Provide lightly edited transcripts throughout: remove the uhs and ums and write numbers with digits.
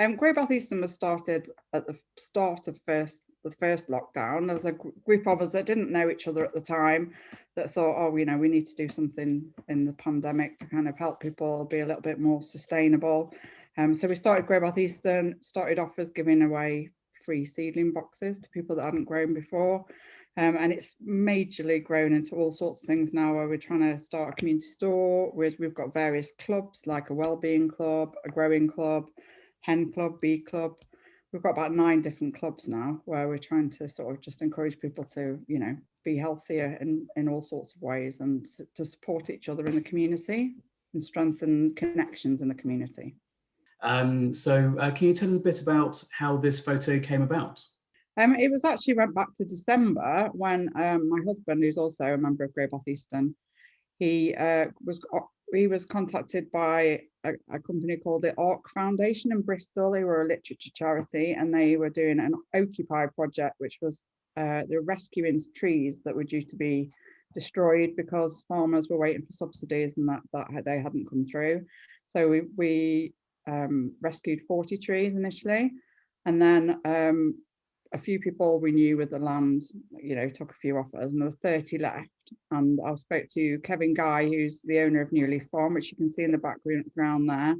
Grow Batheaston was started at the start of the first lockdown. There was a group of us that didn't know each other at the time that thought, oh, we need to do something in the pandemic to kind of help people be a little bit more sustainable. So we started Grow Batheaston, started off as giving away free seedling boxes to people that hadn't grown before. And it's majorly grown into all sorts of things now, where we're trying to start a community store. We've got various clubs, like a wellbeing club, a growing club, hen club, bee club. We've got about 9 different clubs now, where we're trying to sort of just encourage people to, be healthier in all sorts of ways, and to support each other in the community and strengthen connections in the community. So can you tell us a bit about how this photo came about? It was actually went back to December when my husband, who's also a member of Grow Batheaston, he was contacted by a company called the Arc Foundation in Bristol. They were a literature charity, and they were doing an Occupy project, which was they're rescuing trees that were due to be destroyed because farmers were waiting for subsidies and that they hadn't come through. So we rescued 40 trees initially, and then a few people we knew with the land, took a few offers, and there was 30 left. And I spoke to Kevin Guy, who's the owner of New Leaf Farm, which you can see in the background there,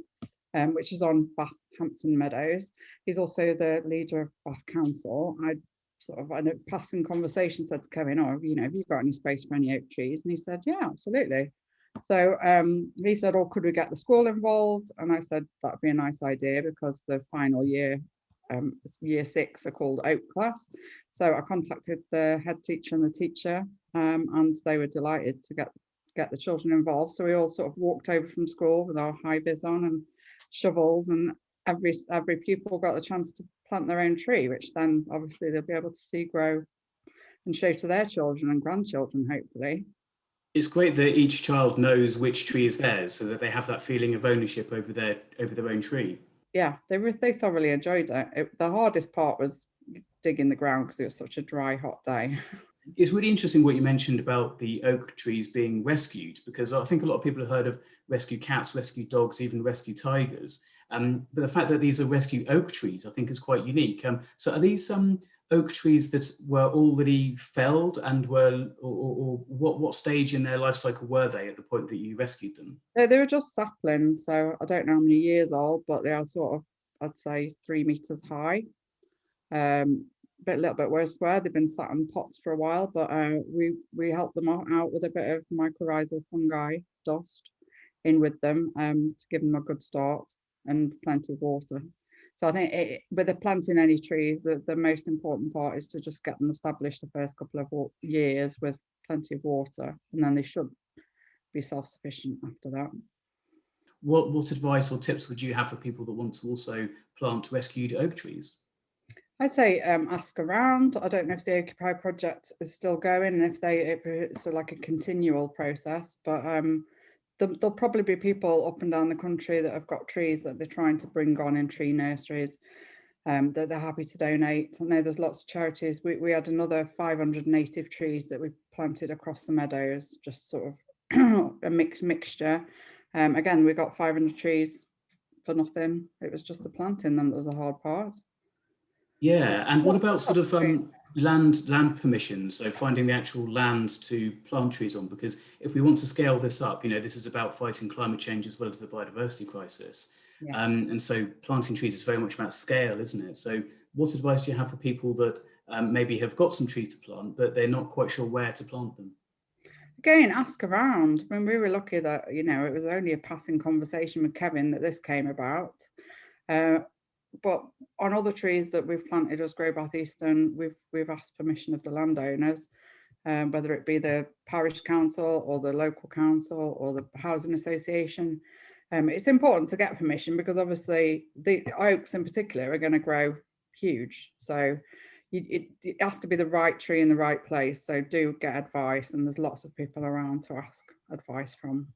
which is on Bathhampton Meadows. He's also the leader of Bath Council. I in a passing conversation said to Kevin, have you got any space for any oak trees? And he said, yeah, absolutely. So he said, could we get the school involved? And I said, that'd be a nice idea, because the final year 6 are called Oak Class. So I contacted the head teacher and the teacher, and they were delighted to get the children involved. So we all sort of walked over from school with our high vis on and shovels, and every pupil got the chance to plant their own tree, which then obviously they'll be able to see grow and show to their children and grandchildren, hopefully. It's great that each child knows which tree is theirs, so that they have that feeling of ownership over their own tree. Yeah, they thoroughly enjoyed it. The hardest part was digging the ground, because it was such a dry, hot day. It's really interesting what you mentioned about the oak trees being rescued, because I think a lot of people have heard of rescue cats, rescue dogs, even rescue tigers. But the fact that these are rescue oak trees, I think, is quite unique. So are these oak trees that were already felled, and were, or what stage in their life cycle were they at the point that you rescued them? They were just saplings, so I don't know how many years old, but they are sort of, I'd say, 3 meters high. But a little bit worse where they've been sat in pots for a while, but we helped them out with a bit of mycorrhizal fungi dust in with them, to give them a good start, and plenty of water. So I think with the planting any trees, the most important part is to just get them established the first couple of years with plenty of water, and then they should be self-sufficient after that. What advice or tips would you have for people that want to also plant rescued oak trees? I'd say ask around. I don't know if the Occupy project is still going, and if it's like a continual process, but there'll probably be people up and down the country that have got trees that they're trying to bring on in tree nurseries, that they're happy to donate. I know there's lots of charities. We had another 500 native trees that we planted across the meadows, just sort of a mixture. Again, we got 500 trees for nothing. It was just the planting them that was the hard part. Yeah, and what about sort of land permissions? So finding the actual land to plant trees on, because if we want to scale this up, this is about fighting climate change as well as the biodiversity crisis. Yes. And so planting trees is very much about scale, isn't it? So what advice do you have for people that maybe have got some trees to plant, but they're not quite sure where to plant them? Again, ask around. I mean, we were lucky that, it was only a passing conversation with Kevin that this came about. But on other trees that we've planted as Grow Batheaston, we've asked permission of the landowners, whether it be the parish council or the local council or the housing association. It's important to get permission, because obviously the oaks in particular are going to grow huge. So it has to be the right tree in the right place. So do get advice, and there's lots of people around to ask advice from.